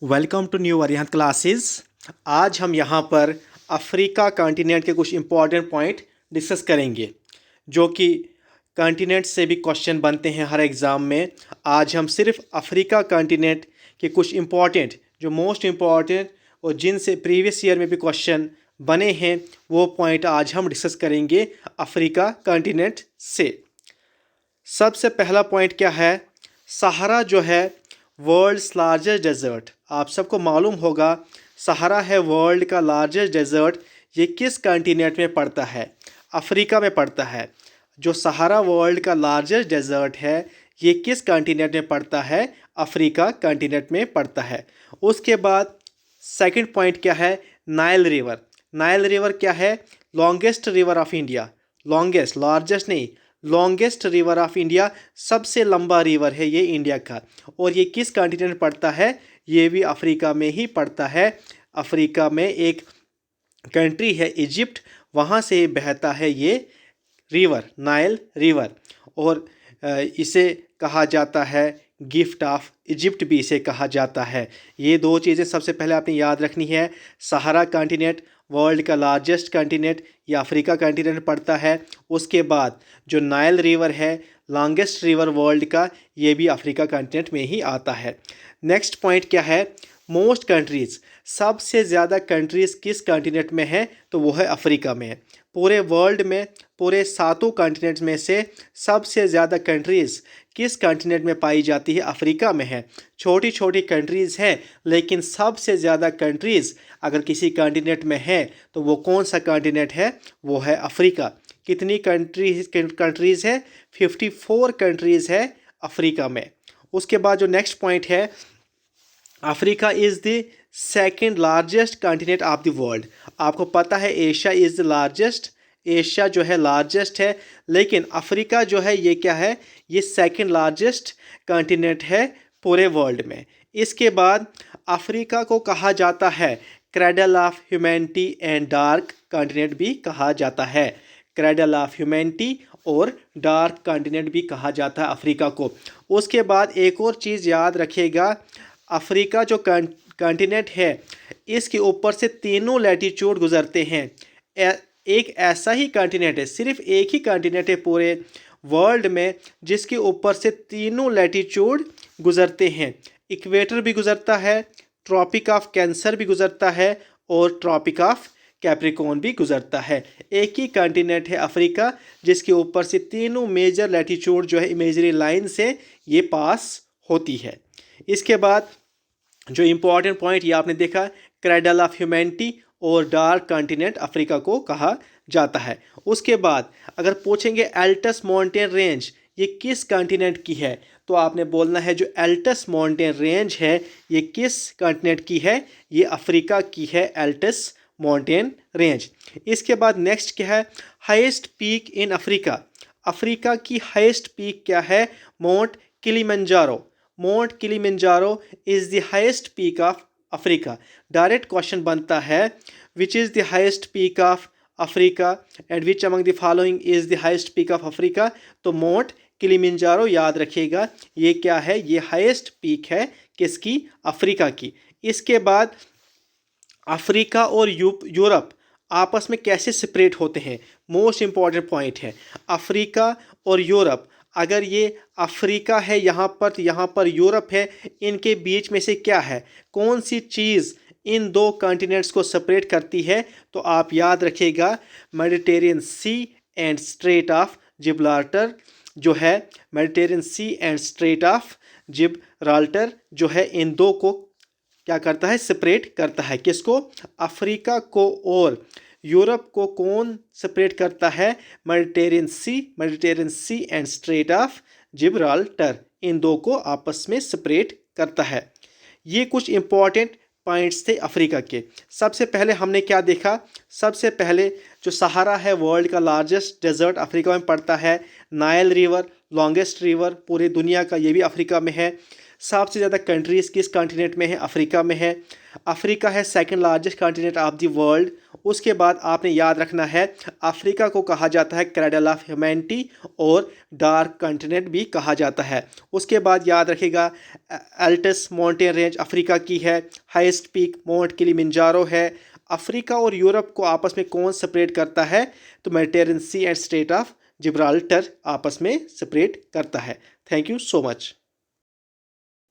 Welcome to new Arihant classes. आज हम यहाँ पर अफ्रीका कॉन्टिनेंट के कुछ इम्पॉर्टेंट पॉइंट डिस्कस करेंगे जो कि कॉन्टिनेंट से भी क्वेश्चन बनते हैं हर एग्ज़ाम में। आज हम सिर्फ अफ्रीका कॉन्टिनेंट के कुछ इम्पॉर्टेंट जो मोस्ट इम्पॉर्टेंट और जिनसे प्रीवियस ईयर में भी क्वेश्चन बने हैं वो पॉइंट आज हम डिस्कस करेंगे अफ्रीका कॉन्टिनेंट से। सबसे पहला पॉइंट क्या है? सहारा जो है वर्ल्ड्स लार्जेस्ट डेजर्ट। आप सबको मालूम होगा सहारा है वर्ल्ड का लार्जेस्ट डेजर्ट। ये किस कॉन्टिनेंट में पड़ता है? अफ्रीका में पड़ता है। जो सहारा वर्ल्ड का लार्जेस्ट डेजर्ट है ये किस कॉन्टिनेंट में पड़ता है? अफ्रीका कॉन्टिनेंट में पड़ता है। उसके बाद सेकंड पॉइंट क्या है? Nile river. नाइल रिवर क्या है? Longest river of India. Longest, largest नहीं, लॉन्गेस्ट रिवर ऑफ इंडिया, सबसे लंबा रिवर है ये इंडिया का। और ये किस कॉन्टिनेंट पड़ता है? ये भी अफ्रीका में ही पड़ता है। अफ्रीका में एक कंट्री है इजिप्ट, वहाँ से बहता है ये रिवर, नाइल रिवर। और इसे कहा जाता है गिफ्ट ऑफ इजिप्ट भी इसे कहा जाता है। ये दो चीज़ें सबसे पहले आपने याद रखनी है। सहारा कॉन्टिनेंट वर्ल्ड का लार्जेस्ट कॉन्टिनेंट, ये अफ्रीका कॉन्टिनेंट पड़ता है। उसके बाद जो नाइल रिवर है लॉन्गेस्ट रिवर वर्ल्ड का, ये भी अफ्रीका कॉन्टिनेंट में ही आता है। नेक्स्ट पॉइंट क्या है? मोस्ट कंट्रीज़, सबसे ज़्यादा कंट्रीज़ किस कॉन्टिनेंट में है? तो वो है अफ्रीका में। पूरे वर्ल्ड में, पूरे सातों कॉन्टिनेंट्स में से सबसे ज़्यादा कंट्रीज़ किस कॉन्टिनेंट में पाई जाती है? अफ्रीका में है। छोटी छोटी कंट्रीज़ हैं लेकिन सबसे ज़्यादा कंट्रीज़ अगर किसी कॉन्टिनेंट में है तो वो कौन सा कॉन्टिनेंट है? वो है अफ्रीका। कितनी कंट्रीज़ है? 54 कंट्रीज़ है अफ्रीका में। उसके बाद जो नेक्स्ट पॉइंट है, Africa is the second largest continent of the world. आपको पता है Asia is the largest, Asia जो है लार्जेस्ट है, लेकिन अफ्रीका जो है ये क्या है? ये सेकेंड लार्जेस्ट कॉन्टिनेंट है पूरे वर्ल्ड में। इसके बाद अफ्रीका को कहा जाता है cradle of humanity and dark continent भी कहा जाता है। क्रेडल ऑफ ह्यूमैनिटी और डार्क कॉन्टिनेंट भी कहा जाता है अफ्रीका को। उसके बाद एक और चीज़ याद रखिएगा, अफ्रीका जो कॉन्टिनेंट है इसके ऊपर से तीनों लैटीट्यूड गुजरते हैं। एक ऐसा ही कॉन्टिनेंट है, सिर्फ एक ही कॉन्टिनेंट है पूरे वर्ल्ड में जिसके ऊपर से तीनों लैटीट्यूड गुजरते हैं। इक्वेटर भी गुजरता है, ट्रॉपिक ऑफ कैंसर भी गुजरता है और ट्रॉपिक ऑफ कैप्रिकॉर्न भी गुजरता है। एक ही कॉन्टिनेंट है अफ्रीका जिसके ऊपर से तीनों मेजर लैटीट्यूड जो है इमेजरी लाइन से ये पास होती है। इसके बाद जो इम्पोर्टेंट पॉइंट ये आपने देखा, क्रेडल ऑफ ह्यूमैनिटी और डार्क कॉन्टिनेंट अफ्रीका को कहा जाता है। उसके बाद अगर पूछेंगे एल्टस माउंटेन रेंज ये किस कॉन्टिनेंट की है, तो आपने बोलना है जो एल्टस माउंटेन रेंज है ये किस कॉन्टिनेंट की है? ये अफ्रीका की है एल्टस माउंटेन रेंज। इसके बाद नेक्स्ट क्या है? Highest peak in Africa. Africa की हाईएस्ट पीक क्या है? Mount Kilimanjaro. Mount Kilimanjaro is the highest peak of Africa. Direct question बनता है which is the highest peak of Africa and which among the following is the highest peak of Africa? तो mount Kilimanjaro याद रखिएगा। ये क्या है? ये highest peak है किसकी? अफ्रीका की। इसके बाद अफ्रीका और यूरोप आपस में कैसे सेपरेट होते हैं? मोस्ट इम्पॉर्टेंट पॉइंट है। अफ्रीका और यूरोप, अगर ये अफ्रीका है यहाँ पर तो यहाँ पर यूरोप है, इनके बीच में से क्या है? कौन सी चीज़ इन दो कॉन्टिनेंट्स को सेपरेट करती है? तो आप याद रखिएगा Mediterranean C and straight of Gibraltar जो है, Mediterranean C and straight of Gibraltar जो है इन दो को क्या करता है? सेपरेट करता है। किसको? अफ्रीका को और यूरोप को कौन सेपरेट करता है? Mediterranean C and straight of Gibraltar, इन दो को आपस में सेपरेट करता है। ये कुछ इंपॉर्टेंट पॉइंट्स थे अफ्रीका के। सबसे पहले हमने क्या देखा? सबसे पहले जो सहारा है वर्ल्ड का लार्जेस्ट डेजर्ट अफ्रीका में पड़ता है। नाइल रिवर लॉन्गेस्ट रिवर पूरी दुनिया का, ये भी अफ्रीका में है। सबसे ज़्यादा कंट्रीज़ किस कॉन्टिनेंट में है? अफ्रीका में है। अफ्रीका है second largest continent of the world. उसके बाद आपने याद रखना है अफ्रीका को कहा जाता है क्रैडल ऑफ ह्यूमैनिटी और डार्क कॉन्टिनेंट भी कहा जाता है। उसके बाद याद रखिएगा एल्टस माउंटेन रेंज अफ्रीका की है। हाईएस्ट पीक माउंट किलिमंजारो है। अफ्रीका और यूरोप को आपस में कौन सेपरेट करता है? तो Mediterranean sea and straight of Gibraltar आपस में सेपरेट करता है। Thank you so much.